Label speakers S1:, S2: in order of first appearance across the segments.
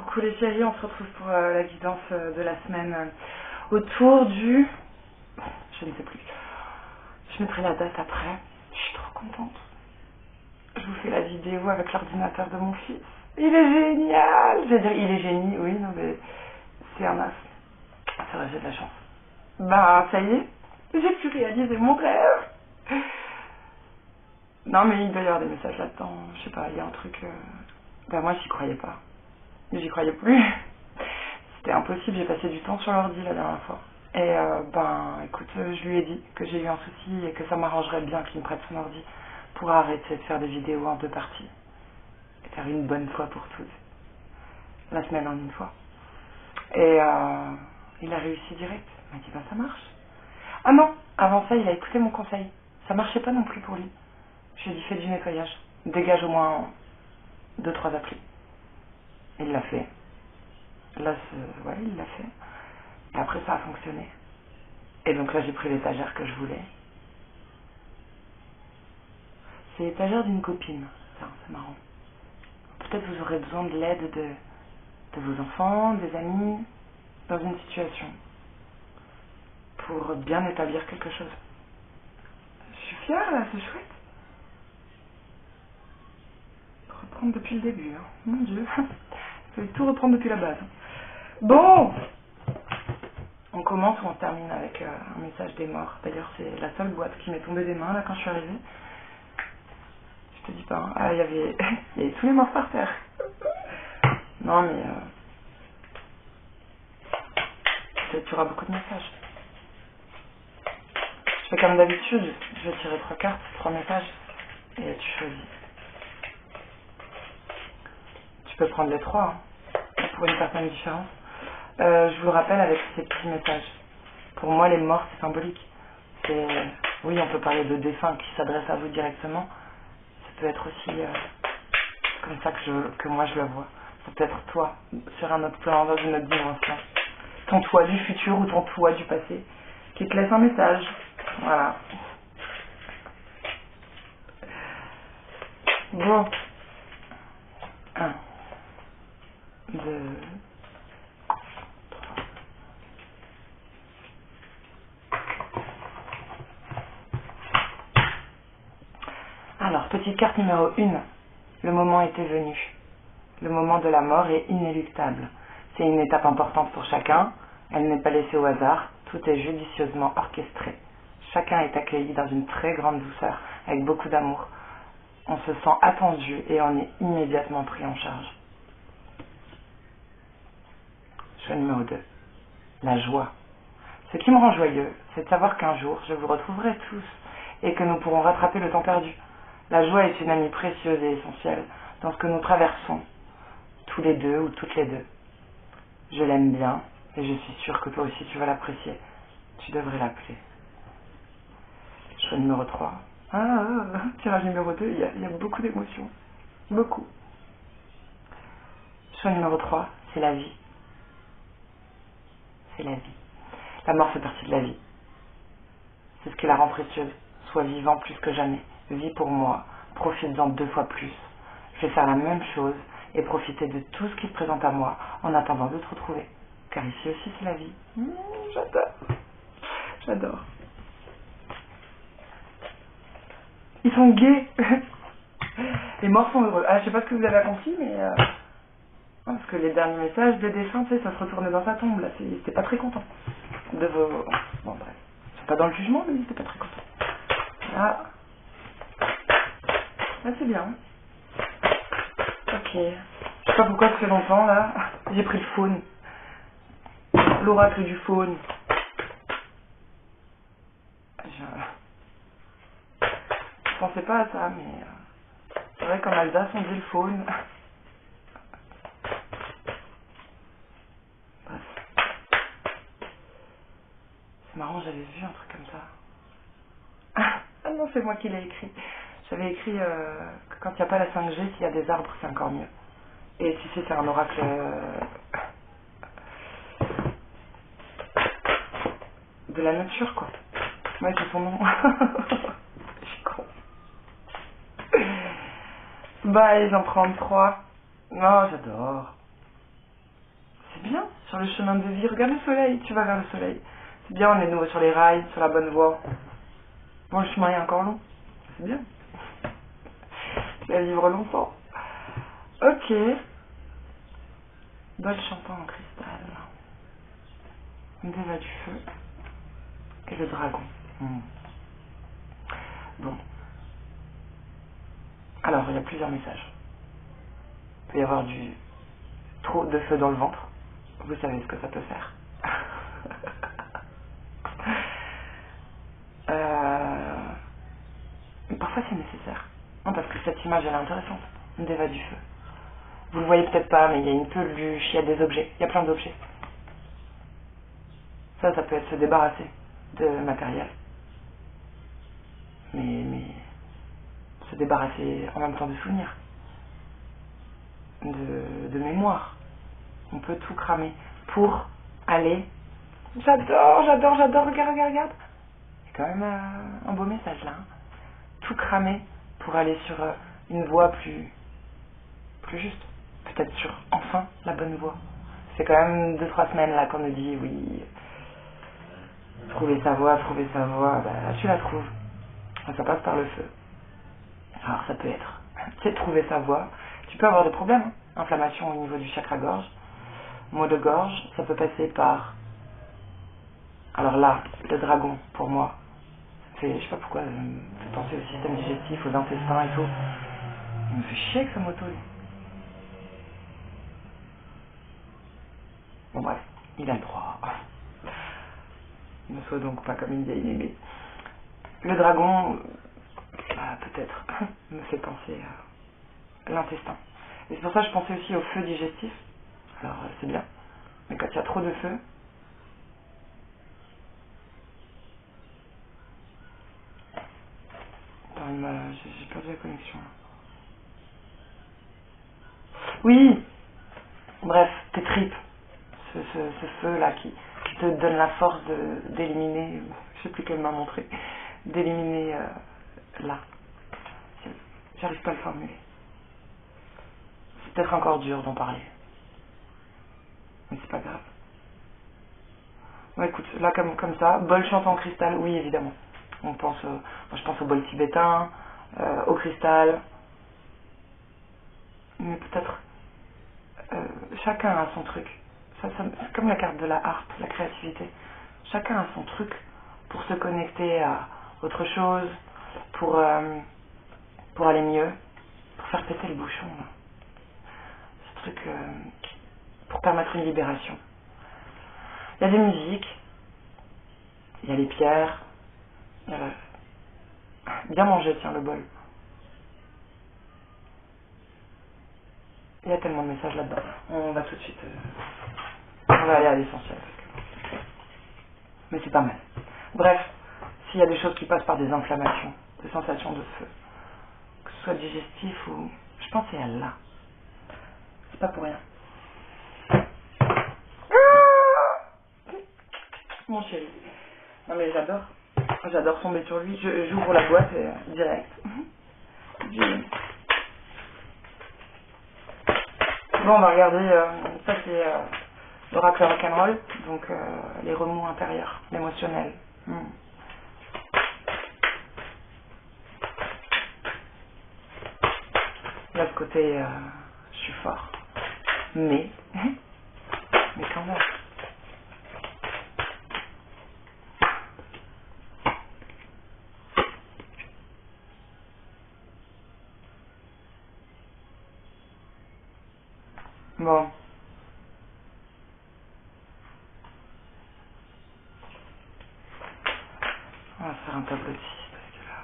S1: Coucou les chéris, on se retrouve pour la guidance de la semaine autour du... Je ne sais plus. Je mettrai la date après. Je suis trop contente. Je vous fais la vidéo avec l'ordinateur de mon fils. Il est génial. Je veux dire, il est génie, oui, non mais... C'est un as. C'est vrai, j'ai de la chance. Bah, ça y est. J'ai pu réaliser mon rêve. Non mais il doit y avoir des messages là-dedans. Je sais pas, il y a un truc... Bah moi, j'y croyais pas. J'y croyais plus. C'était impossible, j'ai passé du temps sur l'ordi la dernière fois. Et ben écoute, je lui ai dit que j'ai eu un souci et que ça m'arrangerait bien qu'il me prête son ordi pour arrêter de faire des vidéos en 2 parties. Et faire une bonne fois pour toutes. La semaine en une fois. Et il a réussi direct. Il m'a dit ben ça marche. Ah non, avant ça il a écouté mon conseil. Ça marchait pas non plus pour lui. Je lui ai dit fais du nettoyage. Dégage au moins 2-3 applis. Il l'a fait. Là, ouais, il l'a fait. Et après, ça a fonctionné. Et donc là, j'ai pris l'étagère que je voulais. C'est l'étagère d'une copine. C'est marrant. Peut-être vous aurez besoin de l'aide de vos enfants, des amis, dans une situation. Pour bien établir quelque chose. Je suis fière, là, c'est chouette. Reprendre depuis le début, hein. Mon Dieu. Je vais tout reprendre depuis la base. Bon! On commence ou on termine avec un message des morts. D'ailleurs, c'est la seule boîte qui m'est tombée des mains là quand je suis arrivée. Je te dis pas. Hein. Ah, il y avait tous les morts par terre. Non, mais tu auras beaucoup de messages. Je fais comme d'habitude. Je vais tirer 3 cartes, 3 messages, et tu choisis. Tu peux prendre les 3 hein, pour une personne différente. Je vous rappelle avec ces petits messages. Pour moi, les morts, c'est symbolique. Oui, on peut parler de défunts qui s'adressent à vous directement. Ça peut être aussi comme ça que moi je le vois. Ça peut être toi, sur un autre plan, dans une autre dimension. Ton toi du futur ou ton toi du passé, qui te laisse un message. Voilà. Bon. 1, 2, 3. Alors, petite carte numéro 1. Le moment était venu. Le moment de la mort est inéluctable. C'est une étape importante pour chacun. Elle n'est pas laissée au hasard. Tout est judicieusement orchestré. Chacun est accueilli dans une très grande douceur, avec beaucoup d'amour. On se sent attendu et on est immédiatement pris en charge. Choix numéro 2. La joie. Ce qui me rend joyeux, c'est de savoir qu'un jour, je vous retrouverai tous et que nous pourrons rattraper le temps perdu. La joie est une amie précieuse et essentielle dans ce que nous traversons, tous les deux ou toutes les deux. Je l'aime bien et je suis sûre que toi aussi tu vas l'apprécier. Tu devrais l'appeler. Choix numéro 3. Tirage numéro 2, il y a beaucoup d'émotions. Beaucoup. Choix numéro 3, c'est la vie. C'est la vie. La mort fait partie de la vie. C'est ce qui la rend précieuse. Sois vivant plus que jamais. Vis pour moi. Profite-en 2 fois plus. Je vais faire la même chose et profiter de tout ce qui se présente à moi en attendant de te retrouver. Car ici aussi c'est la vie. J'adore. J'adore. Ils sont gays. Les morts sont heureux. Ah, je sais pas ce que vous avez compris, mais... parce que les derniers messages des défunts, tu sais, ça se retournait dans sa tombe, là. C'était pas très content. De vos... Bon, bref. C'est pas dans le jugement, mais c'était pas très content. Là... Là, c'est bien. Ok. Je sais pas pourquoi ça fait longtemps, là. J'ai pris le faune. L'oracle du faune. Je pensais pas à ça, mais... c'est vrai qu'en Alsace, on dit le faune. Bref. C'est marrant, j'avais vu un truc comme ça. Ah non, c'est moi qui l'ai écrit. J'avais écrit que quand il n'y a pas la 5G, s'il y a des arbres, c'est encore mieux. Et tu sais, c'est un oracle... de la nature, quoi. Ouais, c'est son nom. Je suis con. Bah, allez, j'en prends 3. Non, j'adore. sur le chemin de vie. Regarde le soleil, tu vas vers le soleil. C'est bien, on est de nouveau sur les rails, sur la bonne voie. Bon, le chemin est encore long. C'est bien. Tu vas vivre longtemps. Ok. Bol chantant en cristal. Une déva du feu. Et le dragon. Bon. Alors, il y a plusieurs messages. Il peut y avoir trop de feu dans le ventre. Vous savez ce que ça peut faire. Parfois c'est nécessaire. Non, parce que cette image elle est intéressante. Une déva du feu. Vous le voyez peut-être pas, mais il y a une peluche, il y a des objets, il y a plein d'objets. Ça peut être se débarrasser de matériel. Mais se débarrasser en même temps de souvenirs. De mémoire. On peut tout cramer pour aller. J'adore, regarde. C'est quand même un beau message là. Hein. Tout cramer pour aller sur une voie plus juste. Peut-être sur enfin la bonne voie. C'est quand même 2-3 semaines là qu'on nous dit oui. Trouver sa voie, bah, tu la trouves. Ça passe par le feu. Alors ça peut être, c'est trouver sa voie. Tu peux avoir des problèmes, hein. Inflammation au niveau du chakra-gorge, maux de gorge, ça peut passer par... Alors là, le dragon, pour moi, je sais pas pourquoi, ça me fait penser au système digestif, aux intestins et tout. Il me fait chier avec ce moto, lui. Bon bref, il a le droit. Ne sois donc pas comme une vieille mémé. Le dragon, bah, peut-être, me fait penser à l'intestin. Et c'est pour ça que je pensais aussi au feu digestif. Alors c'est bien. Mais quand il y a trop de feu, attends, j'ai perdu la connexion. Oui. Bref, tes tripes. Ce feu-là qui te donne la force d'éliminer, je sais plus quelle m'a montré, d'éliminer là. J'arrive pas à le formuler. C'est peut-être encore dur d'en parler. Mais c'est pas grave. Bon, écoute, là comme ça, bol chantant en cristal, oui évidemment. Moi je pense au bol tibétain, au cristal. Mais peut-être chacun a son truc. C'est comme la carte de la harpe, la créativité. Chacun a son truc pour se connecter à autre chose, pour aller mieux, pour faire péter le bouchon. Là. Ce truc pour permettre une libération. Il y a des musiques, il y a les pierres, il y a bien manger, tiens, le bol. Il y a tellement de messages là-dedans. On va tout de suite... on va aller à l'essentiel. Mais c'est pas mal. Bref, s'il y a des choses qui passent par des inflammations, des sensations de feu, que ce soit digestif ou... Je pensais à là. C'est pas pour rien. Mon chéri. Non mais j'adore. J'adore tomber sur lui. J'ouvre la boîte et direct. Bon, on va regarder. Ça c'est l'oracle rock'n'roll. Donc les remous intérieurs, l'émotionnel. Là, ce côté, je suis fort. Mais quand même. Bon. On va faire un tableau de 6 parce que là...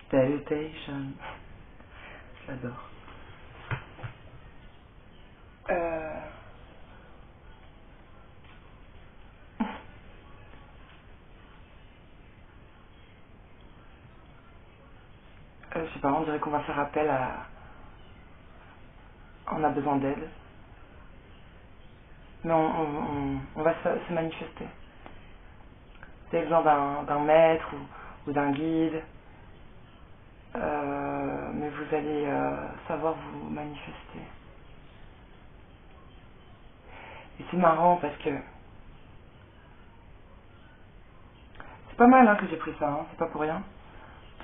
S1: Salutation. J'adore. Je sais pas, on dirait qu'on va faire appel à... On a besoin d'aide. Mais on va se manifester. Vous avez besoin d'un maître ou d'un guide. Mais vous allez savoir vous manifester. Et c'est marrant parce que c'est pas mal que j'ai pris ça, c'est pas pour rien.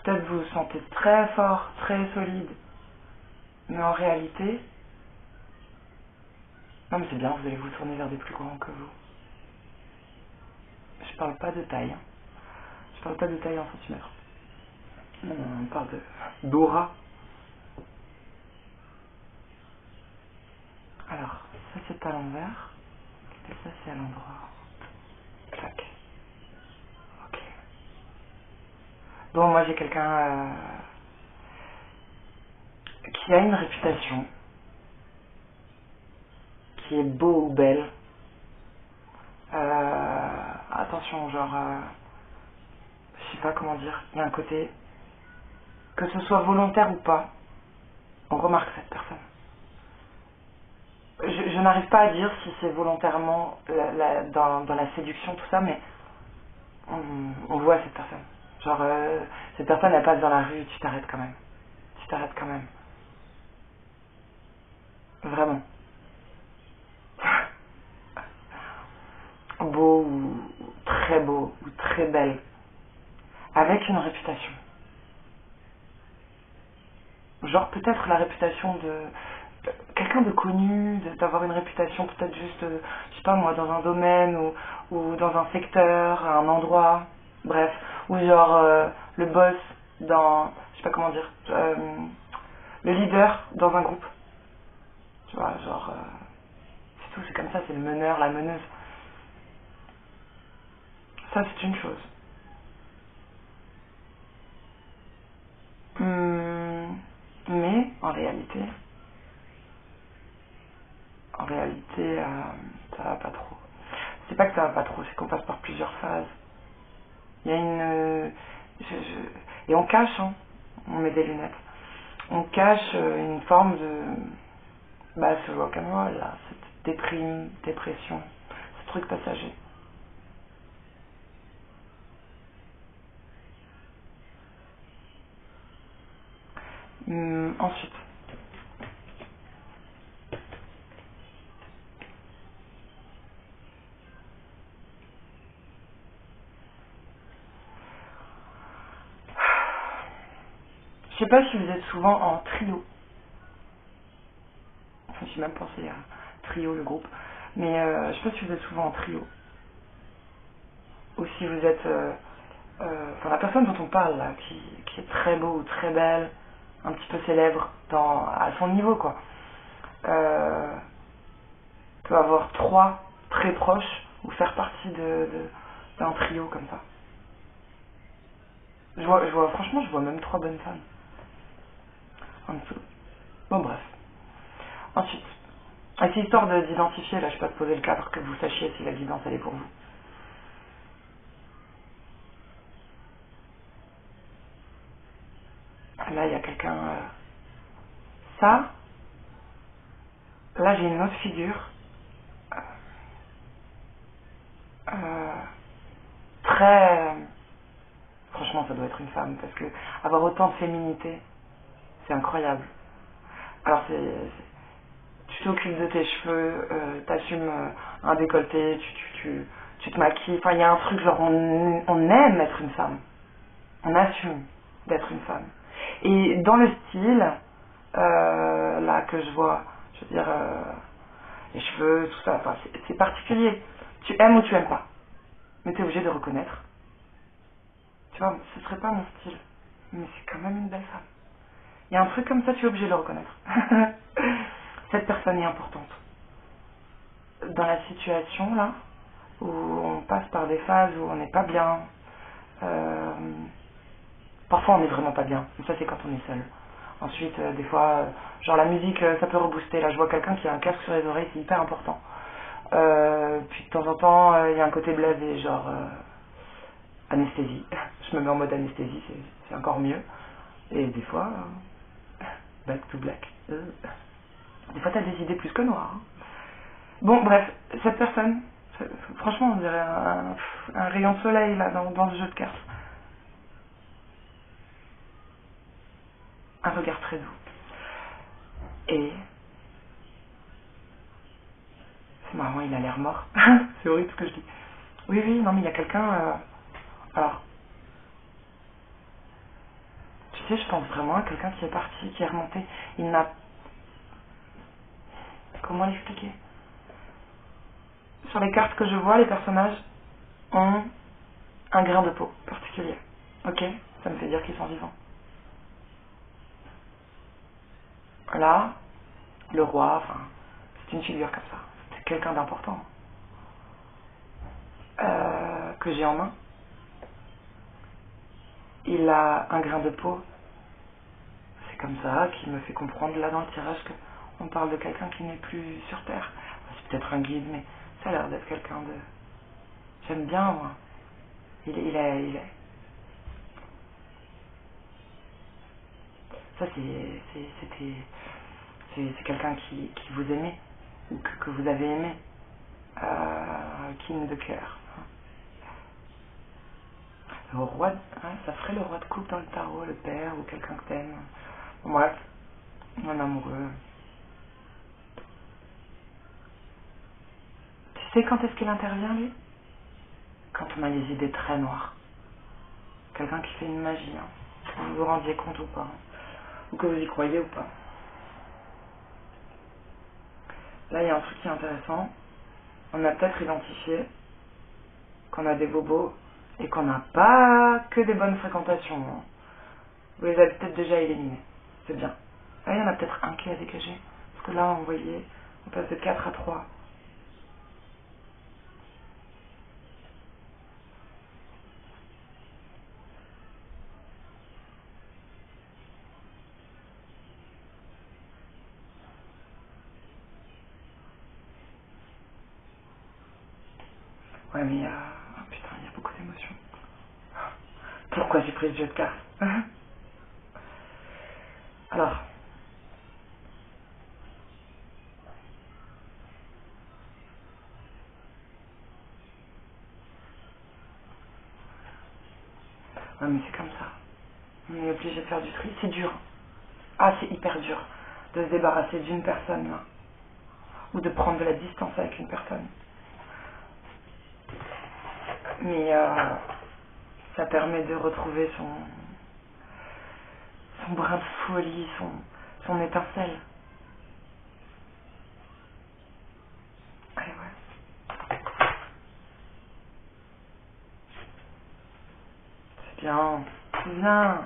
S1: Peut-être vous vous sentez très fort, très solide, mais en réalité, non mais c'est bien, vous allez vous tourner vers des plus grands que vous. Je parle pas de taille, je parle pas de taille en centimètres. Non, on parle d'aura. Alors, ça c'est à l'envers, et ça c'est à l'endroit. Clac. Ok. Donc moi j'ai quelqu'un qui a une réputation, qui est beau ou belle. Attention, genre, je sais pas comment dire, il y a un côté, que ce soit volontaire ou pas, on remarque cette personne. Je n'arrive pas à dire si c'est volontairement dans la séduction, tout ça, mais on voit cette personne. Genre, cette personne, elle passe dans la rue, tu t'arrêtes quand même. Tu t'arrêtes quand même. Vraiment. Beau ou très belle. Avec une réputation. Genre peut-être la réputation de quelqu'un de connu, d'avoir une réputation peut-être juste, je sais pas moi, dans un domaine ou dans un secteur, à un endroit, bref, ou genre le boss dans, je sais pas comment dire, le leader dans un groupe, tu vois, genre, c'est tout, c'est comme ça, c'est le meneur, la meneuse. Ça c'est une chose. Mais en réalité, ça va pas trop. C'est pas que ça va pas trop, c'est qu'on passe par plusieurs phases. Il y a une... Et on cache, on met des lunettes. On cache une forme de... Bah, ce rock'n'roll, là, cette déprime, dépression, ce truc passager. Ensuite, je sais pas si vous êtes souvent en trio. Enfin, j'ai même pensé à trio, le groupe. Mais je sais pas si vous êtes souvent en trio. Ou si vous êtes... enfin, la personne dont on parle, là, qui est très beau ou très belle, un petit peu célèbre à son niveau, quoi. Peut avoir trois très proches ou faire partie d'un trio comme ça. Franchement, je vois même trois bonnes femmes en dessous. Bon, bref. Ensuite, c'est histoire d'identifier, là, je sais pas de poser le cadre, que vous sachiez si la guidance elle est pour vous. Là, il y a quelqu'un. Ça, là, j'ai une autre figure. Euh, très. Franchement, ça doit être une femme, parce que avoir autant de féminité, c'est incroyable. Alors, tu t'occupes de tes cheveux, t'assumes un décolleté, tu te maquilles. Enfin, il y a un truc, genre, on aime être une femme. On assume d'être une femme. Et dans le style, là, que je vois, je veux dire, les cheveux, tout ça, enfin, c'est particulier. Tu aimes ou tu aimes pas. Mais t'es obligé de reconnaître. Tu vois, ce serait pas mon style. Mais c'est quand même une belle femme. Il y a un truc comme ça, tu es obligé de le reconnaître. Cette personne est importante. Dans la situation, là, où on passe par des phases où on n'est pas bien, parfois on n'est vraiment pas bien, mais ça c'est quand on est seul. Ensuite, des fois, genre la musique, ça peut rebooster. Là, je vois quelqu'un qui a un casque sur les oreilles, c'est hyper important. Puis de temps en temps, il y a un côté blasé, genre anesthésie. Je me mets en mode anesthésie, c'est encore mieux. Et des fois, back to black. Des fois, t'as des idées plus que noires. Bon, bref, cette personne, Franchement, on dirait un rayon de soleil là dans ce jeu de cartes. Un regard très doux. Et c'est marrant, il a l'air mort. C'est horrible ce que je dis. Oui, oui, non, mais il y a quelqu'un. Alors, tu sais, je pense vraiment à quelqu'un qui est parti, qui est remonté. Il n'a. Comment l'expliquer? Sur les cartes que je vois, les personnages ont un grain de peau particulier. Ok? Ça me fait dire qu'ils sont vivants. Là, le roi, enfin, c'est une figure comme ça. C'est quelqu'un d'important. Que j'ai en main. Il a un grain de peau. C'est comme ça qui me fait comprendre là dans le tirage qu'on parle de quelqu'un qui n'est plus sur Terre. C'est peut-être un guide, mais ça a l'air d'être quelqu'un de... J'aime bien, moi. Il est... Ça, c'est quelqu'un qui vous aimait, ou que vous avez aimé. King de cœur. Le roi, ça ferait le roi de coupe dans le tarot, le père, ou quelqu'un que t'aimes. Bon, bref, un amoureux. Tu sais quand est-ce qu'il intervient, lui? Quand on a les idées très noires. Quelqu'un qui fait une magie, hein. Vous vous rendiez compte ou pas, hein. Ou que vous y croyez ou pas. Là, il y a un truc qui est intéressant. On a peut-être identifié qu'on a des bobos et qu'on n'a pas que des bonnes fréquentations, hein. Vous les avez peut-être déjà éliminés. C'est bien. Là, il y en a peut-être un qui a dégagé. Parce que là, vous voyez, on passe de 4 à 3. Ouais, mais il y a... Oh, putain, il y a beaucoup d'émotions. Pourquoi j'ai pris ce jeu de cartes? Alors, ouais, mais c'est comme ça. On est obligé de faire du tri. C'est dur. Ah, c'est hyper dur de se débarrasser d'une personne, là. Ou de prendre de la distance avec une personne. Mais ça permet de retrouver son brin de folie, son étincelle. Allez, ouais. C'est bien. C'est bien.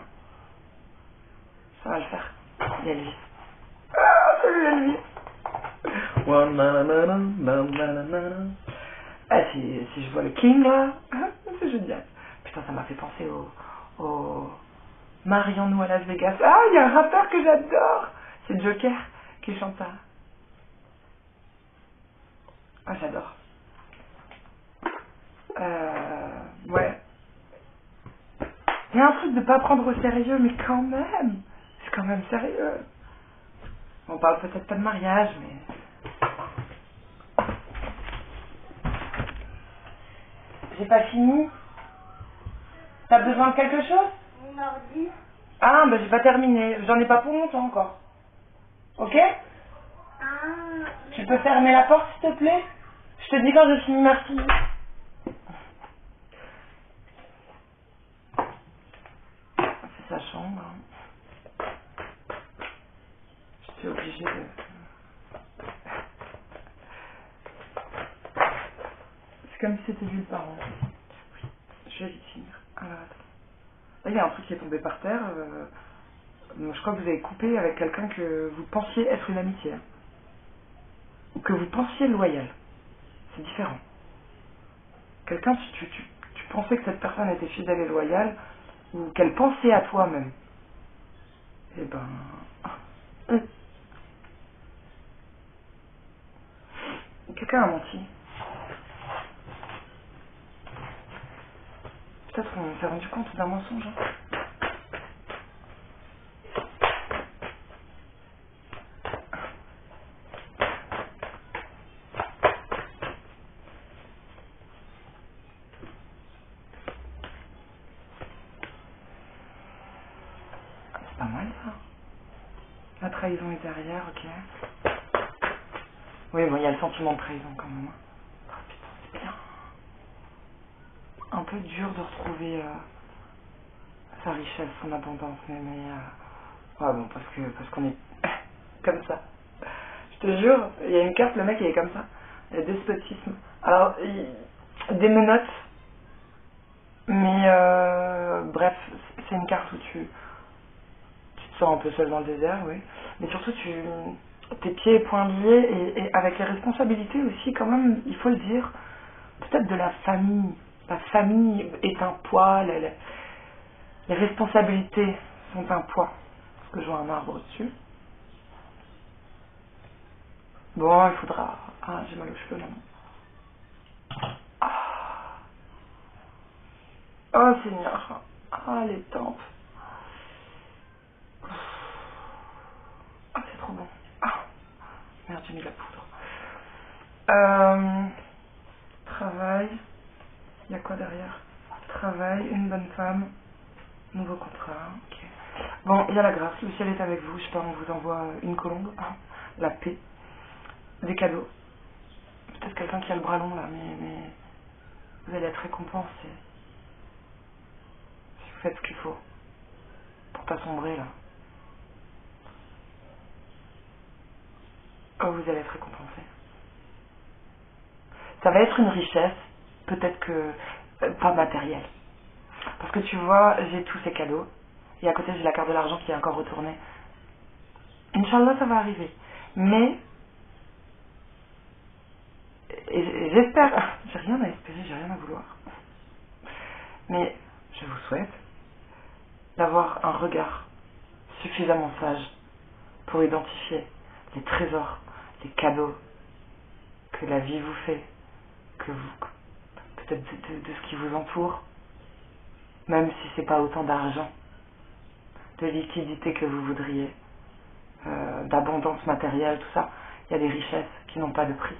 S1: Ça va le faire. Il y a lui. Ah, salut, Elvis. Ah, si je vois le King là, c'est génial. Putain, ça m'a fait penser au Marions-nous à Las Vegas. Ah, il y a un rappeur que j'adore. C'est Joker qui chante ça. Ah, j'adore. Ouais. Il y a un truc de pas prendre au sérieux, mais quand même. C'est quand même sérieux. On parle peut-être pas de mariage, mais... J'ai pas fini. T'as besoin de quelque chose? Mon ordi. Ah, bah j'ai pas terminé. J'en ai pas pour longtemps encore. Ok? Tu peux fermer la porte, s'il te plaît? Je te dis quand je finis, merci. C'est sa chambre. Je suis obligée de... C'est comme si c'était lui le parent. Oui, je vais vite finir. Alors, attends. Là, il y a un truc qui est tombé par terre. Je crois que vous avez coupé avec quelqu'un que vous pensiez être une amitié. Hein. Ou que vous pensiez loyal. C'est différent. Quelqu'un, tu pensais que cette personne était fidèle et loyale, ou qu'elle pensait à toi même. Eh ben... Quelqu'un a menti. Peut-être qu'on s'est rendu compte d'un mensonge. Hein. trahison est derrière, ok. Oui, bon, il y a le sentiment de trahison quand même. Oh putain, c'est bien. Un peu dur de retrouver sa richesse, son abondance, ouais, bon, parce qu'on est comme ça. Je te jure, il y a une carte, le mec il est comme ça. Le despotisme. Alors, des menottes, mais bref, c'est une carte où tu te sens un peu seul dans le désert, oui. Mais surtout, tes pieds et poings liés, et avec les responsabilités aussi, quand même, il faut le dire, peut-être de la famille. La famille est un poids, les responsabilités sont un poids. Parce que je vois un arbre dessus. Bon, il faudra... Ah, j'ai mal aux cheveux là. Ah. Oh Seigneur. Ah, les tempes. Ah, c'est trop bon. Ah, merde, j'ai mis de la poudre. Travail. Il y a quoi derrière? Travail, une bonne femme, nouveau contrat. Ok. Bon, il y a la grâce. Le ciel est avec vous. Je sais pas, on vous envoie une colombe. La paix. Des cadeaux. Peut-être quelqu'un qui a le bras long là, mais vous allez être récompensé. Si vous faites ce qu'il faut. Pour pas sombrer là. Oh, vous allez être récompensé. Ça va être une richesse, peut-être que pas matérielle. Parce que tu vois, j'ai tous ces cadeaux. Et à côté, j'ai la carte de l'argent qui est encore retournée. Inch'Allah, ça va arriver. Mais, et j'espère, j'ai rien à espérer, j'ai rien à vouloir. Mais, je vous souhaite d'avoir un regard suffisamment sage pour identifier les trésors, les cadeaux que la vie vous fait, que vous, peut-être de ce qui vous entoure, même si c'est pas autant d'argent, de liquidité que vous voudriez, d'abondance matérielle, tout ça. Il y a des richesses qui n'ont pas de prix.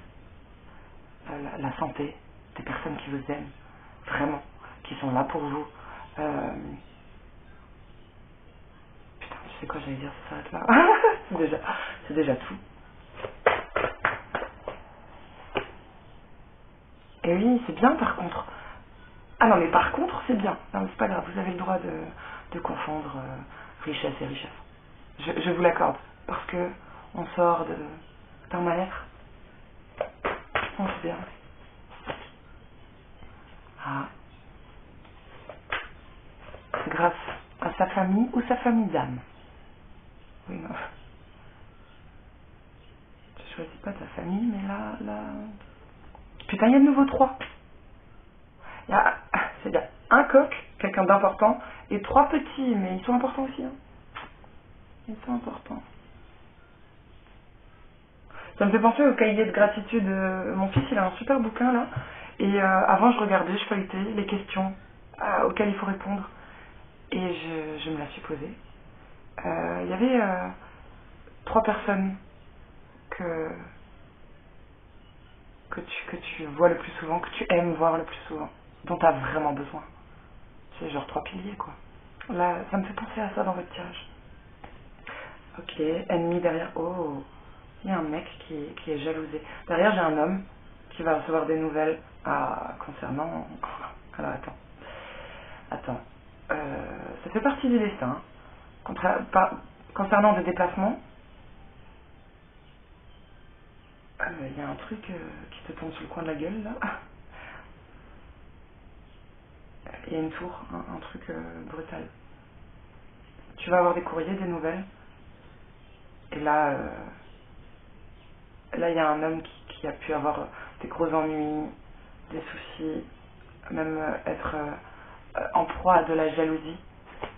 S1: La santé, des personnes qui vous aiment, vraiment, qui sont là pour vous. Putain, tu sais quoi, j'allais dire, ça s'arrête là. c'est déjà tout. Et oui, c'est bien par contre. Ah non, mais par contre, c'est bien. Non, mais c'est pas grave, vous avez le droit de confondre richesse et richesse. Je vous l'accorde, parce que on sort d'un mal-être. On se bien. Ah, grâce à sa famille ou sa famille d'âme. Oui, non. Tu choisis pas ta famille, mais là... Putain, il y a de nouveau 3. C'est-à-dire un coq, quelqu'un d'important, et 3 petits, mais ils sont importants aussi. Hein. Ils sont importants. Ça me fait penser au cahier de gratitude. Mon fils, il a un super bouquin là. Et avant, je regardais, je feuilletais les questions auxquelles il faut répondre. Et je me la suis posée. Il y avait 3 personnes que tu vois le plus souvent, que tu aimes voir le plus souvent, dont tu as vraiment besoin. C'est genre 3 piliers, quoi. Là, ça me fait penser à ça dans votre tirage. Ok, ennemi derrière. Oh, il y a un mec qui est jalousé. Derrière, j'ai un homme qui va recevoir des nouvelles concernant... Alors, attends. Ça fait partie du destin. Concernant des déplacements, il y a un truc qui te tombe sur le coin de la gueule, là. Il y a une tour, un truc brutal. Tu vas avoir des courriers, des nouvelles. Et là, il y a un homme qui a pu avoir des gros ennuis, des soucis, même être en proie à de la jalousie.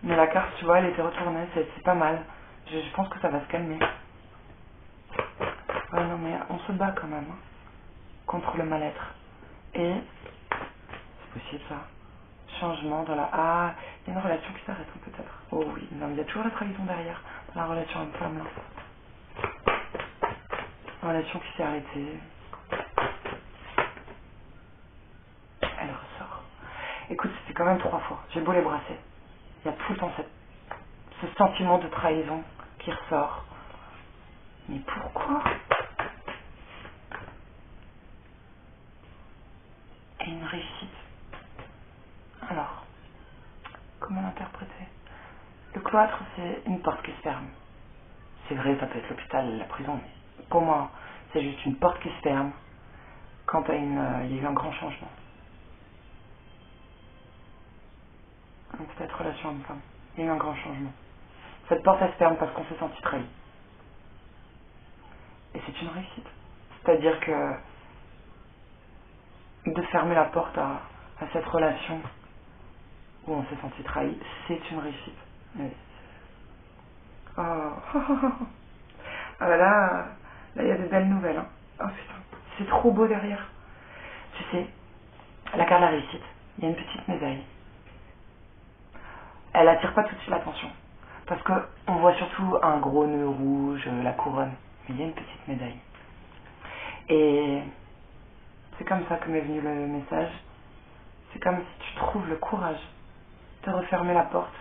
S1: Mais la carte, tu vois, elle était retournée, c'est pas mal. Je pense que ça va se calmer. Ouais, non, mais on se bat quand même, hein, contre le mal-être. Et, c'est possible ça, changement dans la... Ah, il y a une relation qui s'arrête peut-être. Oh oui, non, mais il y a toujours la trahison derrière, dans la relation homme-femme, là. Relation qui s'est arrêtée. Elle ressort. Écoute, c'était quand même 3 fois. J'ai beau les brasser. Il y a tout le temps ce sentiment de trahison qui ressort. Mais pourquoi? Et une réussite. Alors, comment l'interpréter? Le cloître, c'est une porte qui se ferme. C'est vrai, ça peut être l'hôpital, la prison, mais pour moi, c'est juste une porte qui se ferme quand il y a eu un grand changement. Peut-être relation homme-femme. Il y a eu un grand changement. Cette porte, elle se ferme parce qu'on s'est senti trahi. Et c'est une réussite. C'est-à-dire que de fermer la porte à cette relation où on s'est senti trahi, c'est une réussite. Oui. Oh. Ah bah là, il y a de belles nouvelles. Hein. Oh putain, c'est trop beau derrière. Tu sais, la carte de la réussite, il y a une petite médaille. Elle attire pas tout de suite l'attention. Parce qu'on voit surtout un gros nœud rouge, la couronne. Mais il y a une petite médaille. Et c'est comme ça que m'est venu le message. C'est comme si tu trouves le courage de refermer la porte.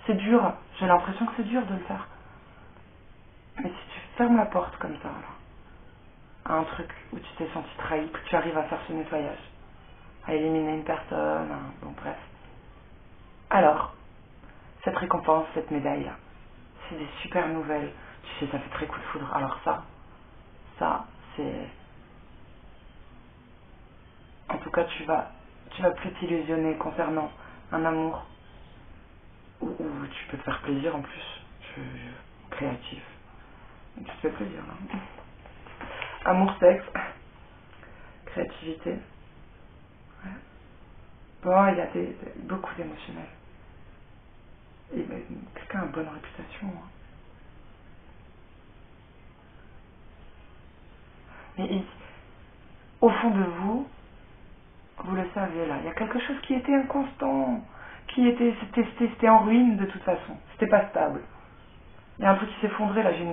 S1: C'est dur, j'ai l'impression que c'est dur de le faire. Mais si tu fermes la porte comme ça, à un truc où tu t'es senti trahi, que tu arrives à faire ce nettoyage, à éliminer une personne, bon bref. Alors, cette récompense, cette médaille-là, c'est des super nouvelles. Tu sais, ça fait très coup de foudre. Alors ça, c'est... En tout cas, tu vas plus t'illusionner concernant un amour où tu peux te faire plaisir en plus. Créatif. Tu te fais plaisir, là. Amour, sexe, créativité. Ouais. Bon, il y a beaucoup d'émotionnel. Et quelqu'un a une bonne réputation. Hein. Mais au fond de vous, vous le savez là, il y a quelque chose qui était inconstant, c'était en ruine de toute façon, c'était pas stable. Il y a un truc qui s'effondrait, là j'ai une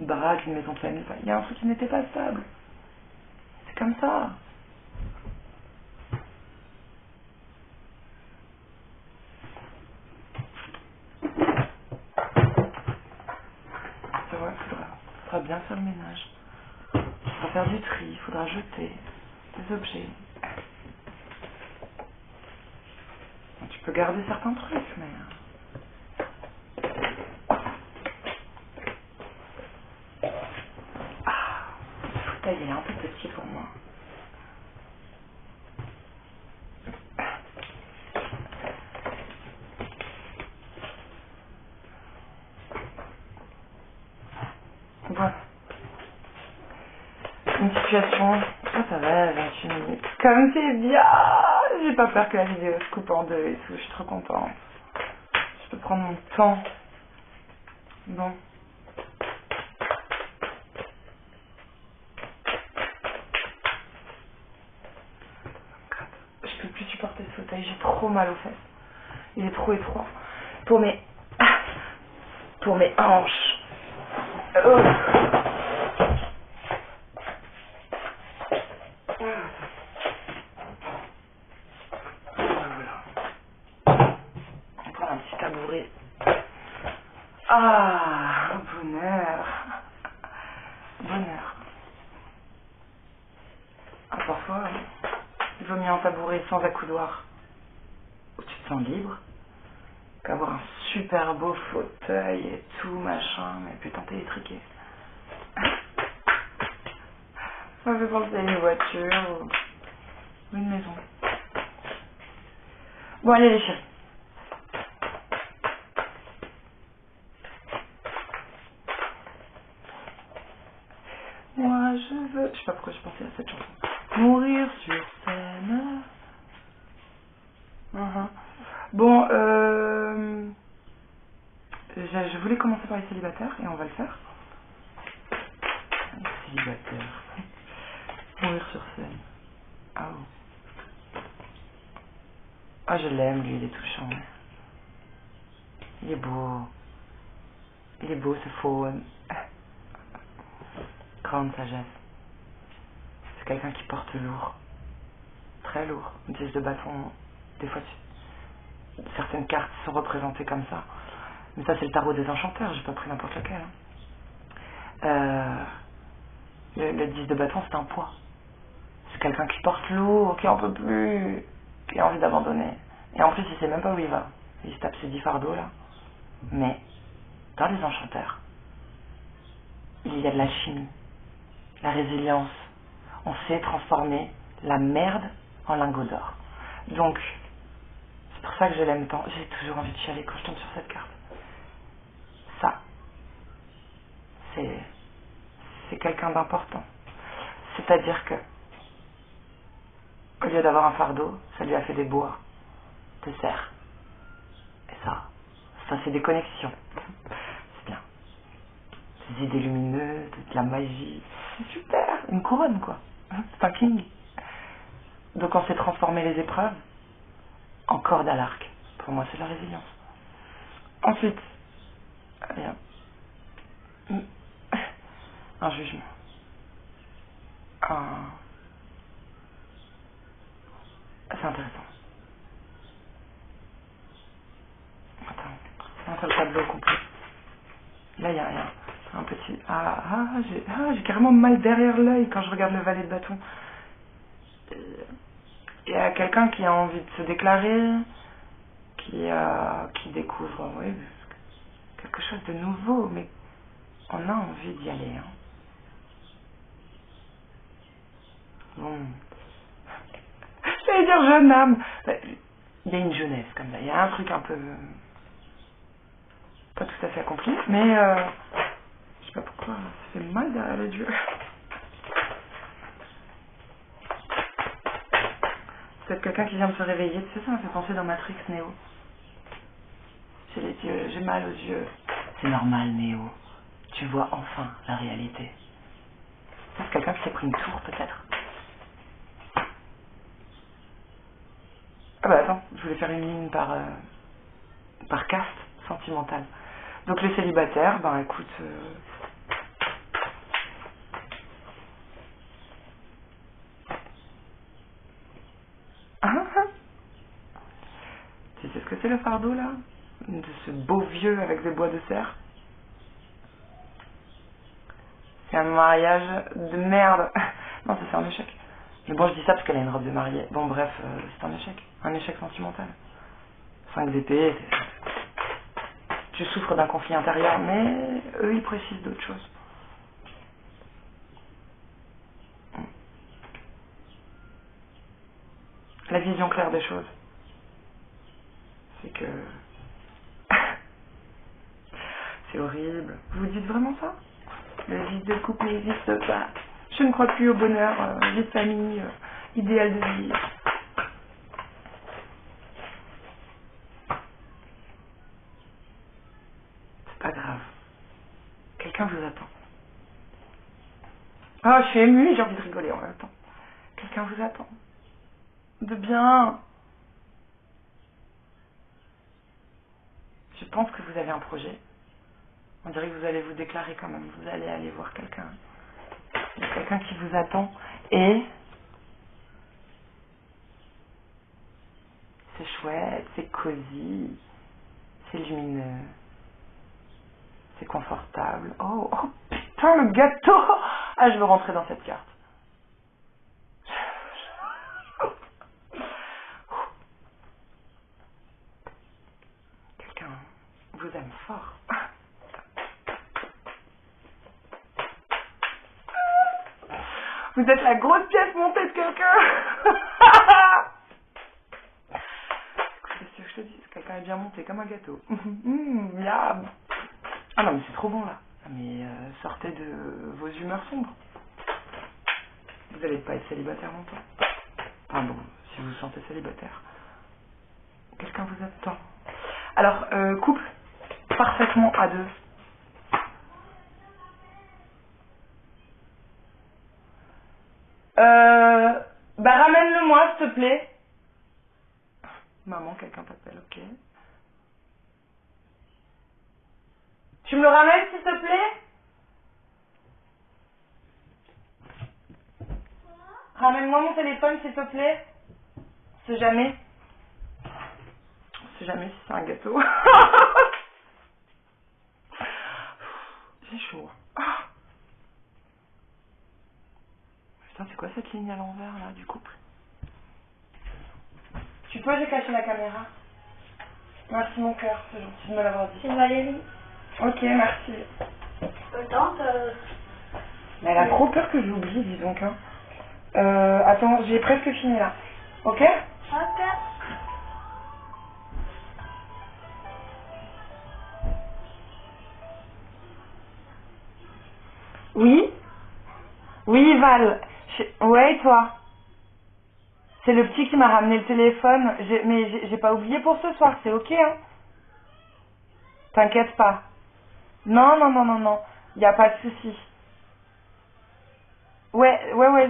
S1: baraque, une maison de famille, il y a un truc qui n'était pas stable. C'est comme ça. C'est vrai, il faudra bien faire le ménage. Il faudra faire du tri, il faudra jeter des objets. Tu peux garder certains trucs, mais... Ce fauteuil, il est un peu petit pour moi. Bon. Une situation... ça va, 28 minutes. Comme c'est bien. J'ai pas peur que la vidéo se coupe en deux et tout, je suis trop contente. Je peux prendre mon temps. Bon. Je peux plus supporter ce fauteuil, j'ai trop mal aux fesses. Il est trop étroit. Pour mes hanches. Oh. On prend un petit tabouret. Ah, bonheur. Bonheur. Ah, parfois, il vaut mieux un tabouret sans accoudoir, où tu te sens libre, qu'avoir un super beau fauteuil et tout, machin, mais putain, t'es étriqué. Ça me fait penser à une voiture ou une maison. Bon, allez les chéris. Moi, je veux... Je sais pas pourquoi je pensais à cette chanson. Mourir sur scène. Bon, je voulais commencer par les célibataires, et on va le faire. Les célibataires. Mourir sur scène. Ah, oh. Ah, je l'aime, lui, il est touchant. Il est beau. Il est beau, ce faune. Grande sagesse. C'est quelqu'un qui porte lourd. Très lourd. Une tige de bâton. Des fois, certaines cartes sont représentées comme ça. Mais ça, c'est le tarot des enchanteurs. J'ai pas pris n'importe lequel. Le 10 de bâton, c'est un poids. C'est quelqu'un qui porte lourd, qui en peut plus, qui a envie d'abandonner. Et en plus, il sait même pas où il va. Il se tape ses 10 fardeaux, là. Mais, dans les enchanteurs, il y a de la chimie, la résilience. On sait transformer la merde en lingot d'or. Donc, c'est pour ça que je l'aime tant. J'ai toujours envie de chialer quand je tombe sur cette carte. Ça, c'est quelqu'un d'important. C'est-à-dire que, au lieu d'avoir un fardeau, ça lui a fait des bois, des cerfs. Et ça c'est des connexions. C'est bien. Des idées lumineuses, de la magie. C'est super. Une couronne, quoi. C'est un king. Donc on sait transformer les épreuves en corde à l'arc. Pour moi, c'est de la résilience. Ensuite, allez, un jugement. C'est intéressant. Attends, on fait le tableau complet. Là, il y a rien. Un petit... j'ai carrément mal derrière l'œil quand je regarde le valet de bâton. Il y a quelqu'un qui a envie de se déclarer, qui découvre quelque chose de nouveau, mais on a envie d'y aller. Hein. Bon. J'allais dire jeune âme. Il y a une jeunesse comme ça. Il y a un truc un peu... pas tout à fait accompli, mais je sais pas pourquoi ça fait mal derrière les yeux. Peut-être quelqu'un qui vient de se réveiller, tu sais, ça m'a fait penser dans Matrix Neo. J'ai les yeux, j'ai mal aux yeux. C'est normal, Neo. Tu vois enfin la réalité. C'est quelqu'un qui s'est pris une tour, peut-être. Ah bah attends, je voulais faire une ligne par caste sentimentale. Donc les célibataires, ben écoute... Tu sais ce que c'est le fardeau là? De ce beau vieux avec des bois de cerf? C'est un mariage de merde. Non, ça c'est un échec. Mais bon, je dis ça parce qu'elle a une robe de mariée. Bon, bref, c'est un échec. Un échec sentimental. 5 d'épée. Tu souffres d'un conflit intérieur, mais eux, ils précisent d'autres choses. La vision claire des choses, c'est que... c'est horrible. Vous dites vraiment ça? La vie de couple n'existe pas. Je ne crois plus au bonheur, vie de famille, idéal de vie. C'est pas grave. Quelqu'un vous attend. Ah, je suis émue, j'ai envie de rigoler en même temps. Quelqu'un vous attend. De bien. Je pense que vous avez un projet. On dirait que vous allez vous déclarer quand même. Vous allez aller voir quelqu'un. Il y a quelqu'un qui vous attend. Et c'est chouette, c'est cosy, c'est lumineux, c'est confortable. Oh putain, le gâteau! Ah, je veux rentrer dans cette carte. Quelqu'un vous aime fort. Vous êtes la grosse pièce montée de quelqu'un. C'est ce que je te dis, quelqu'un est bien monté comme un gâteau. Miam. Ah non mais c'est trop bon là. Mais sortez de vos humeurs sombres. Vous n'allez pas être célibataire longtemps. Enfin bon, si vous vous sentez célibataire. Quelqu'un vous attend. Alors, couple parfaitement à deux. Bah ramène-le moi s'il te plaît. Maman, quelqu'un t'appelle, ok. Tu me le ramènes s'il te plaît? Ramène-moi mon téléphone s'il te plaît. On sait jamais. On sait jamais si c'est un gâteau. J'ai chaud. Putain, c'est quoi cette ligne à l'envers là du couple? Tu peux, j'ai caché la caméra. Merci mon cœur, c'est gentil de me l'avoir dit.
S2: C'est Valérie.
S1: Ok, merci.
S2: Tante,
S1: Mais elle a trop peur que j'oublie, dis donc. Hein. Attends, j'ai presque fini là. Ok?
S2: ok.
S1: Oui? Oui, Val. Ouais, et toi? C'est le petit qui m'a ramené le téléphone. Mais j'ai pas oublié pour ce soir, c'est ok, hein? T'inquiète pas. Non, non, non, non, non. Y a pas de souci. Ouais,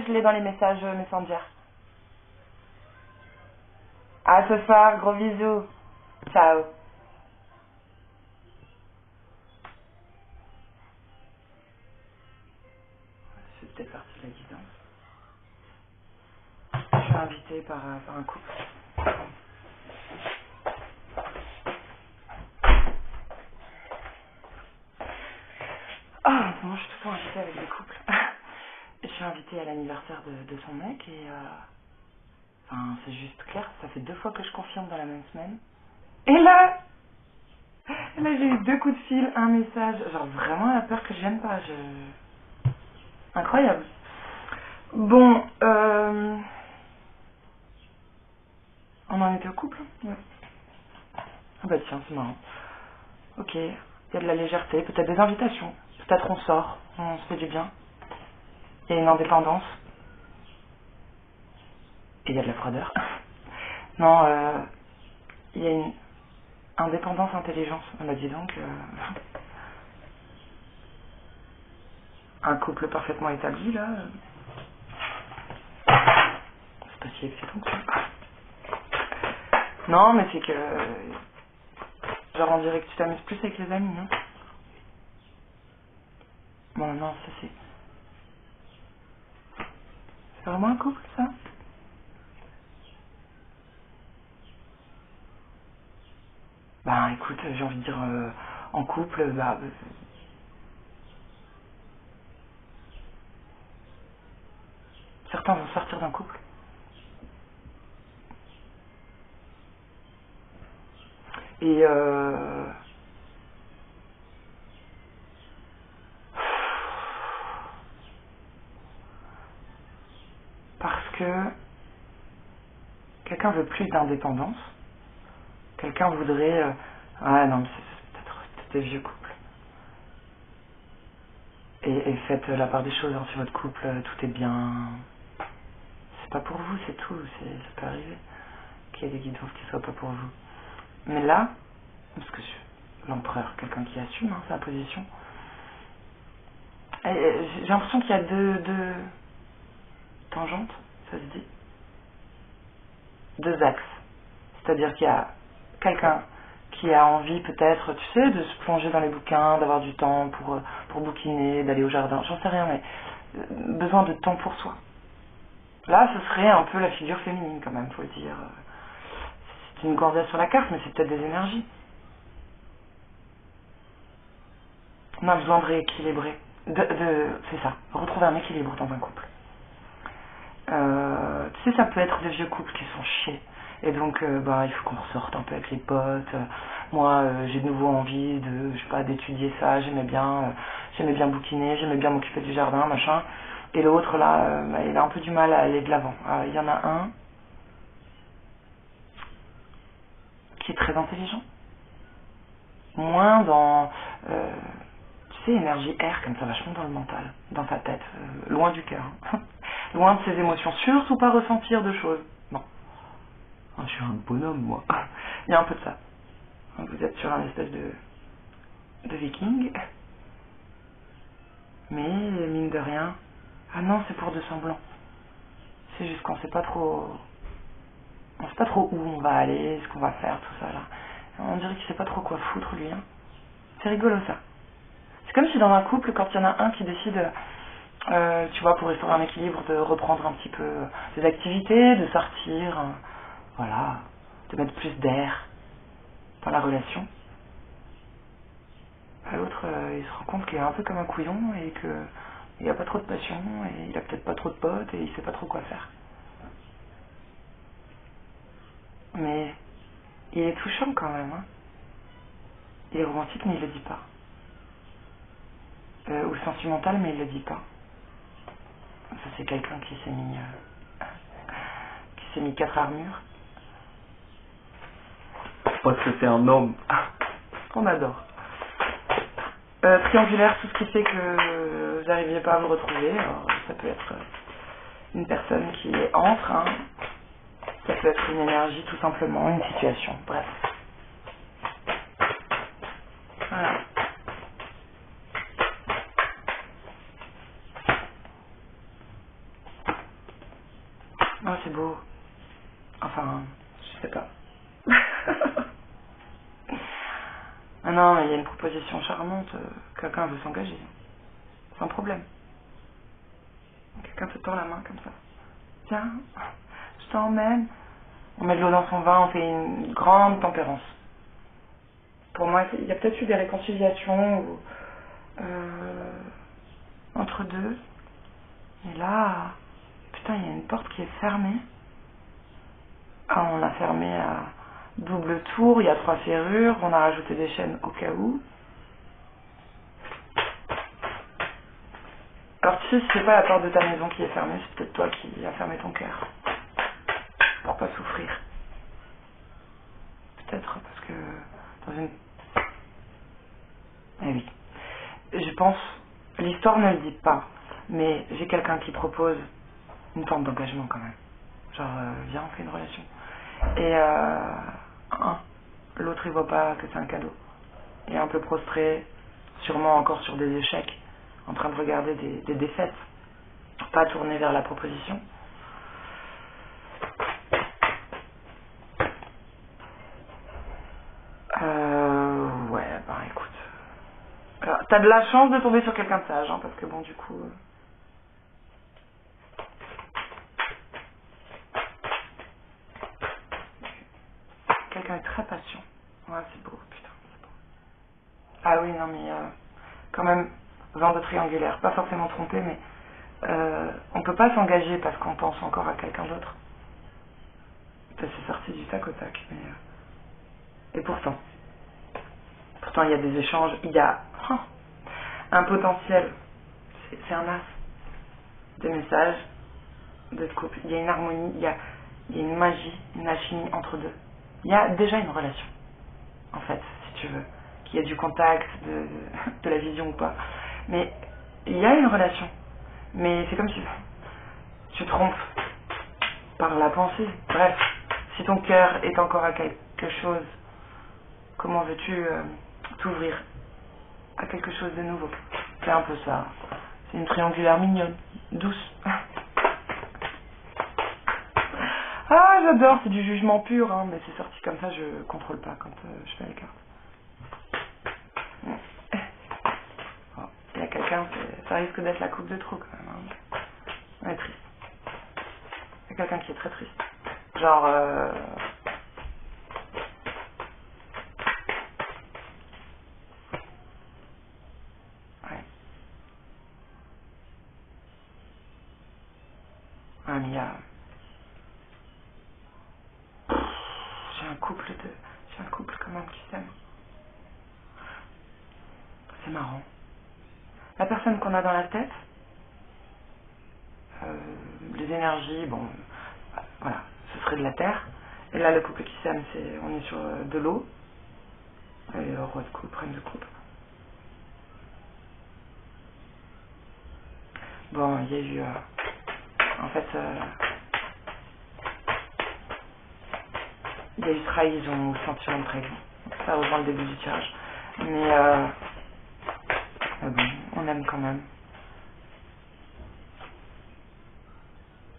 S1: je l'ai dans les messages Messenger. À ce soir, gros bisous. Ciao. C'est peut-être parti de la guidance. Je suis invitée par un couple. Ah, moi je suis tout le temps invitée avec des couples. Je suis invitée à l'anniversaire de son mec et enfin c'est juste clair, ça fait 2 fois que je confirme dans la même semaine. Et là j'ai eu 2 coups de fil, un message, genre vraiment elle a peur que je vienne pas, incroyable. Bon, on en était au couple? Ouais. Ah bah tiens, c'est marrant. Ok, il y a de la légèreté, peut-être des invitations, peut-être on sort, on se fait du bien. Il y a une indépendance. Et il y a de la froideur. Non, il y a une indépendance intelligence. On m'a dit donc un couple parfaitement établi là. C'est pas si excitant que ça. Non, mais c'est que genre on dirait que tu t'amuses plus avec les amis, non? Bon, non, ça c'est vraiment un couple ça? Bah écoute, j'ai envie de dire en couple, bah certains vont sortir d'un couple. Et parce que quelqu'un veut plus d'indépendance, quelqu'un voudrait ah non mais c'est peut-être des vieux couples. Et faites la part des choses hein, sur votre couple, tout est bien. C'est pas pour vous, c'est tout, ça peut arriver qu'il y ait des guidances qui soient pas pour vous. Mais là, parce que l'empereur, quelqu'un qui assume hein, sa position, j'ai l'impression qu'il y a deux tangentes, ça se dit, 2 axes. C'est-à-dire qu'il y a quelqu'un qui a envie peut-être, tu sais, de se plonger dans les bouquins, d'avoir du temps pour bouquiner, d'aller au jardin, j'en sais rien, mais besoin de temps pour soi. Là, ce serait un peu la figure féminine quand même, faut le dire. C'est une cordée sur la carte, mais c'est peut-être des énergies. On a besoin de rééquilibrer. C'est ça, retrouver un équilibre dans un couple. Tu sais, ça peut être des vieux couples qui sont chiés. Et donc, il faut qu'on ressorte un peu avec les potes. Moi, j'ai de nouveau envie de, je sais pas, d'étudier ça. J'aimais bien bouquiner, j'aimais bien m'occuper du jardin, machin. Et l'autre, là, il a un peu du mal à aller de l'avant. Il y en a un qui est très intelligent. Moins dans, tu sais, énergie air, comme ça, vachement dans le mental, dans sa tête, loin du cœur. Loin de ses émotions. Surtout pas ressentir de choses. Non. Ah, je suis un bonhomme, moi. Il y a un peu de ça. Vous êtes sur un espèce de viking. Mais, mine de rien... Ah non, c'est pour de semblant. C'est juste qu'on sait pas trop... On sait pas trop où on va aller, ce qu'on va faire, tout ça, là. On dirait qu'il sait pas trop quoi foutre, lui. Hein. C'est rigolo, ça. C'est comme si dans un couple, quand il y en a un qui décide... tu vois, pour restaurer un équilibre, de reprendre un petit peu des activités, de sortir... voilà. De mettre plus d'air dans la relation. L'autre, il se rend compte qu'il est un peu comme un couillon et que il a pas trop de passion, et il a peut-être pas trop de potes, et il sait pas trop quoi faire. Mais il est touchant quand même, hein. Il est romantique, mais il le dit pas. Ou sentimental, mais il le dit pas. Ça, c'est quelqu'un qui s'est mis 4 armures.
S3: Parce que c'est un homme.
S1: On adore. Triangulaire, tout ce qui fait que vous n'arriviez pas à vous retrouver. Alors, ça peut être une personne qui est entre, hein. Ça peut être une énergie, tout simplement, une situation. Bref. Voilà. Oh, c'est beau. Enfin, je sais pas. Ah non, mais il y a une proposition charmante. Quelqu'un veut s'engager. Sans problème. Quelqu'un te tend la main comme ça. Tiens, je t'emmène. On met de l'eau dans son vin, on fait une grande tempérance. Pour moi, il y a peut-être eu des réconciliations entre deux. Et là, putain, il y a une porte qui est fermée. Ah, on l'a fermée à double tour, il y a 3 serrures, on a rajouté des chaînes au cas où. Alors tu sais, si c'est pas la porte de ta maison qui est fermée, c'est peut-être toi qui as fermé ton cœur. Pour pas souffrir. Peut-être parce que dans une... Eh oui. Je pense, l'histoire ne le dit pas, mais j'ai quelqu'un qui propose une forme d'engagement quand même. Genre, viens, on fait une relation. Et l'autre il voit pas que c'est un cadeau. Il est un peu prostré, sûrement encore sur des échecs, en train de regarder des défaites, pas tourné vers la proposition. Ouais, bah écoute. Alors, t'as de la chance de tomber sur quelqu'un de sage, hein, parce que bon, du coup... Quelqu'un est très patient. Ouais, c'est beau, putain, c'est beau. Ah oui, non, mais quand même, vent de triangulaire, pas forcément trompé, mais on peut pas s'engager parce qu'on pense encore à quelqu'un d'autre. Ça s'est sorti du tac au tac, mais... Et pourtant, il y a des échanges, il y a un potentiel, c'est un as, des messages, de couple, il y a une harmonie, il y a une magie, une alchimie entre deux. Il y a déjà une relation, en fait, si tu veux, qu'il y ait du contact, de la vision ou pas. Mais il y a une relation, mais c'est comme si tu trompes par la pensée. Bref, si ton cœur est encore à quelque chose, comment veux-tu t'ouvrir à quelque chose de nouveau? C'est un peu ça. C'est une triangulaire mignonne, douce. Ah, j'adore, c'est du jugement pur, hein, mais c'est sorti comme ça, je contrôle pas quand je fais les cartes. Bon, il y a quelqu'un, ça risque d'être la coupe de trop quand même. Hein. On est triste. Il y a quelqu'un qui est très triste. Genre... Ouais. Ouais, mais il y a... J'ai un couple quand même qui s'aime. C'est marrant. La personne qu'on a dans la tête, les énergies, bon, voilà, ce serait de la terre. Et là, le couple qui s'aime, on est sur de l'eau. Et roi de coupe, reine de coupe. Bon, il y a eu, en fait, il y a eu trahison ou sentiment de trahison. Ça rejoint le début du tirage. Mais bon, on aime quand même.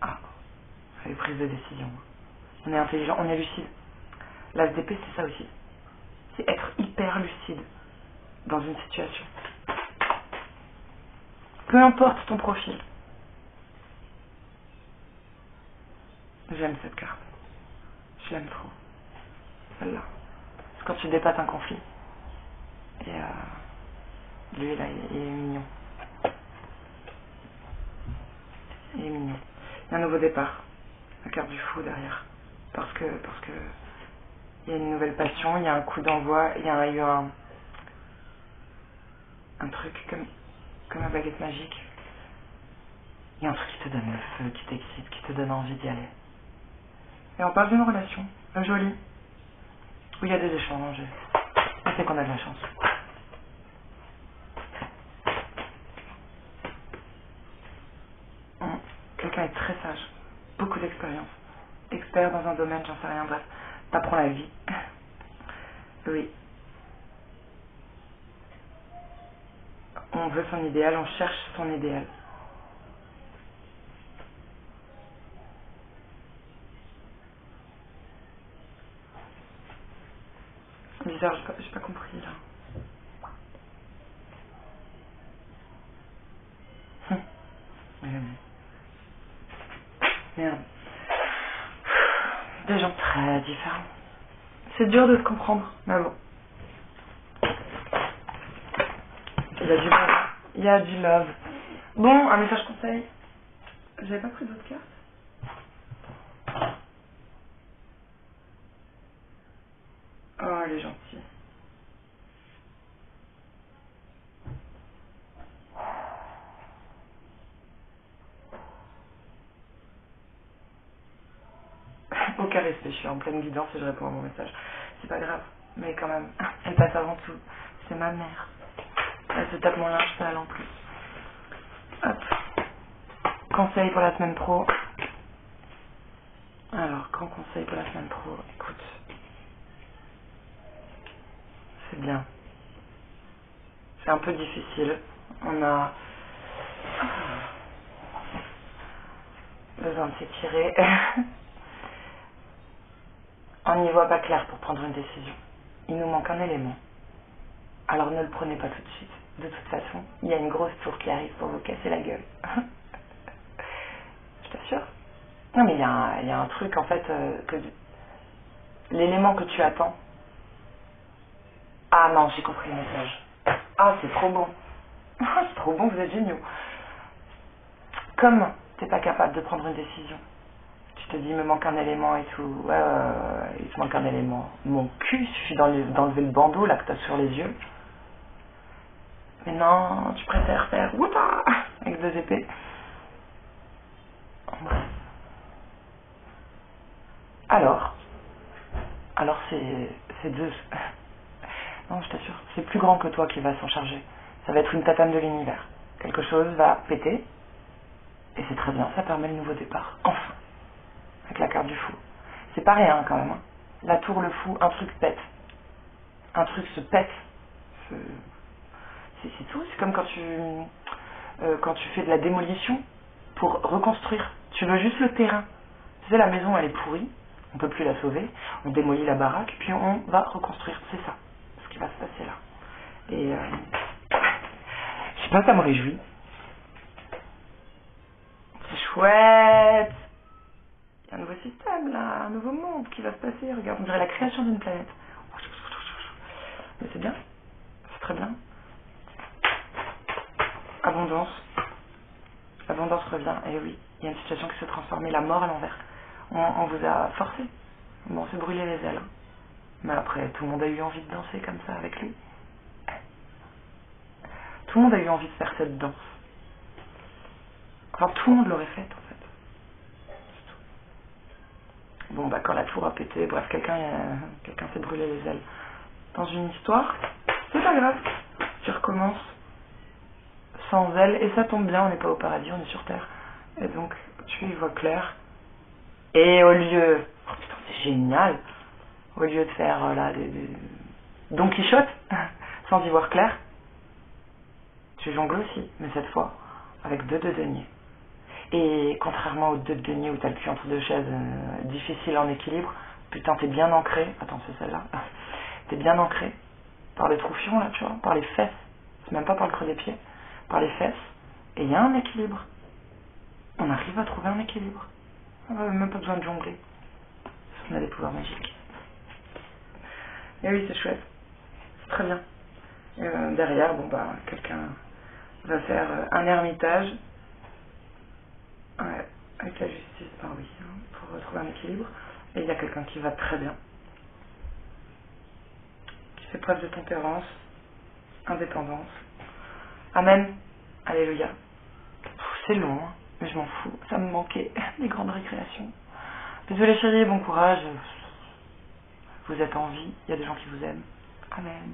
S1: Ah, c'est les prises de décision. On est intelligent, on est lucide. L'ASDP, c'est ça aussi. C'est être hyper lucide dans une situation. Peu importe ton profil. J'aime cette carte. Je l'aime trop. Celle-là. C'est quand tu dépasses un conflit. Et lui, là, il est mignon. Il est mignon. Il y a un nouveau départ. La carte du fou derrière. Parce que il y a une nouvelle passion, il y a un coup d'envoi, il y a eu un truc comme une baguette magique. Il y a un truc qui te donne le feu, qui t'excite, qui te donne envie d'y aller. Et on parle d'une relation, jolie, où il y a des échanges. On sait qu'on a de la chance. Quelqu'un est très sage, beaucoup d'expérience, expert dans un domaine, j'en sais rien, bref, t'apprends la vie. Oui. On veut son idéal, on cherche son idéal. Bizarre, j'ai pas compris là. Merde. Des gens très différents. C'est dur de se comprendre, mais bon. Il y a du love. Il y a du love. Bon, un message conseil. J'avais pas pris d'autres cartes. Oh, elle est gentille. Aucun respect, je suis en pleine guidance et je réponds à mon message. C'est pas grave, mais quand même, elle passe avant tout. C'est ma mère. Elle se tape mon linge sale en plus. Hop. Conseil pour la semaine pro. Alors, grand conseil pour la semaine pro. Écoute. C'est bien. C'est un peu difficile. On a besoin de s'étirer. On n'y voit pas clair pour prendre une décision. Il nous manque un élément. Alors ne le prenez pas tout de suite. De toute façon, il y a une grosse tour qui arrive pour vous casser la gueule. Je t'assure. Non mais il y a un truc en fait, que l'élément que tu attends. Ah non, j'ai compris le message. Ah, c'est trop bon. Ah, c'est trop bon, vous êtes géniaux. Comme t'es pas capable de prendre une décision, tu te dis, il me manque un élément et tout. Ouais, il te manque un élément. Mon cul, il suffit d'enlever le bandeau là que t'as sur les yeux. Mais non, tu préfères faire woupa avec 2 épées. Bref. Alors c'est deux. Non, je t'assure, c'est plus grand que toi qui va s'en charger. Ça va être une tatane de l'univers. Quelque chose va péter. Et c'est très bien, ça permet le nouveau départ. Enfin. Avec la carte du fou. C'est pas rien quand même. Hein. La tour, le fou, un truc pète. Un truc se pète. C'est tout. C'est comme quand tu fais de la démolition pour reconstruire. Tu veux juste le terrain. Tu sais, la maison, elle est pourrie. On peut plus la sauver. On démolit la baraque, puis on va reconstruire. C'est ça. Ce qui va se passer là. Et je sais pas, ça me réjouit. C'est chouette. Il y a un nouveau système là, un nouveau monde qui va se passer. Regarde, on dirait la création d'une planète. Mais c'est bien. C'est très bien. Abondance. L'abondance revient. Et oui, il y a une situation qui s'est transformée. La mort à l'envers. On vous a forcé. Bon, on s'est brûlé les ailes. Mais après, tout le monde a eu envie de danser comme ça avec lui. Tout le monde a eu envie de faire cette danse. Enfin, tout le monde l'aurait faite, en fait. Bon, bah, quand la tour a pété, bref, quelqu'un s'est brûlé les ailes. Dans une histoire, c'est pas grave. Tu recommences sans ailes, et ça tombe bien, on n'est pas au paradis, on est sur Terre. Et donc, tu y vois clair. Et au lieu... Oh putain, c'est génial. Au lieu de faire, là, des Don Quichotte, sans y voir clair, tu jongles aussi, mais cette fois, avec 2 deniers. Et contrairement aux 2 deniers où t'as le cul entre 2 chaises, difficile en équilibre, putain, t'es bien ancré, attends, c'est celle-là, t'es bien ancré par les troufions, là, tu vois, par les fesses, c'est même pas par le creux des pieds, par les fesses, et il y a un équilibre. On arrive à trouver un équilibre. On n'a même pas besoin de jongler. On a des pouvoirs magiques. Et oui, c'est chouette. C'est très bien. Et derrière, bon bah, quelqu'un va faire un ermitage. Ouais. avec la justice, ben oui, hein, pour retrouver un équilibre. Et il y a quelqu'un qui va très bien, qui fait preuve de tempérance, indépendance. Amen. Alléluia. C'est long, hein, mais je m'en fous. Ça me manquait, les grandes récréations. Désolé chérie, bon courage. Vous êtes en vie, il y a des gens qui vous aiment. Amen.